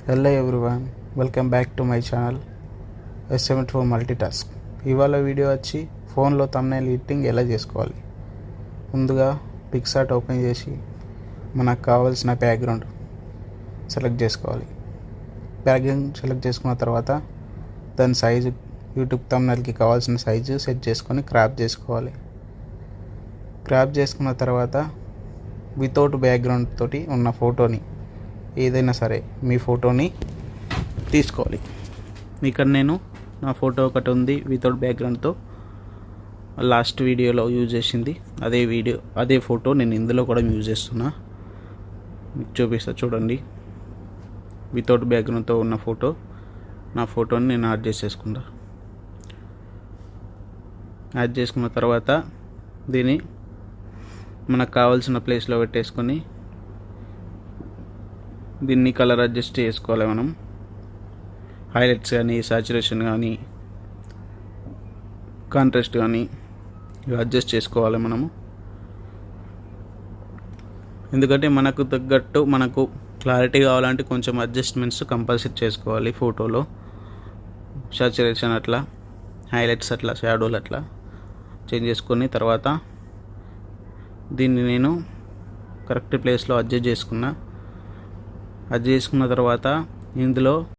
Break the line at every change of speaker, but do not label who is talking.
Hello everyone, welcome back to my channel S74 multitask. ఇవాళ video వచ్చి ఫోన్లో thumbnail editing ఎలా చేసుకోవాలి. ముందుగా పిక్సార్ట్ ఓపెన్ చేసి మనకు కావాల్సిన బ్యాక్గ్రౌండ్ సెలెక్ట్ చేసుకోవాలి. బ్యాక్గ్రౌండ్ సెలెక్ట్ చేసుకున్న తర్వాత దాని సైజు యూట్యూబ్ థంబ్నెయిల్కి కావాల్సిన సైజు సెట్ చేసుకొని క్రాప్ చేసుకోవాలి. క్రాప్ చేసుకున్న తర్వాత వితౌట్ బ్యాక్గ్రౌండ్ తోటి ఉన్న ఫోటోని ఏదైనా సరే మీ ఫోటోని తీసుకోవాలి. ఇక్కడ నేను నా ఫోటో ఒకటి ఉంది వితౌట్ బ్యాక్గ్రౌండ్తో, లాస్ట్ వీడియోలో యూజ్ చేసింది అదే ఫోటో నేను ఇందులో కూడా యూజ్ చేస్తున్నా. మీకు చూపిస్తా చూడండి. వితౌట్ బ్యాక్గ్రౌండ్తో ఉన్న ఫోటో, నా ఫోటోని నేను యాడ్ చేసేసుకుంటా. యాడ్ చేసుకున్న తర్వాత దీన్ని మనకు కావాల్సిన ప్లేస్లో పెట్టేసుకొని దీన్ని కలర్ అడ్జస్ట్ చేసుకోవాలి. మనం హైలైట్స్ కానీ, సాచురేషన్ కానీ, కాంట్రాస్ట్ కానీ ఇవి అడ్జస్ట్ చేసుకోవాలి మనము. ఎందుకంటే మనకు తగ్గట్టు మనకు క్లారిటీ కావాలంటే కొంచెం అడ్జస్ట్మెంట్స్ కంపల్సరీ చేసుకోవాలి. ఫోటోలో సాచురేషన్ అట్లా, హైలైట్స్ అట్లా, షాడోలు అట్లా చేంజ్ చేసుకొని తర్వాత దీన్ని నేను కరెక్ట్ ప్లేస్లో అడ్జస్ట్ చేసుకున్న తర్వాత ఇందులో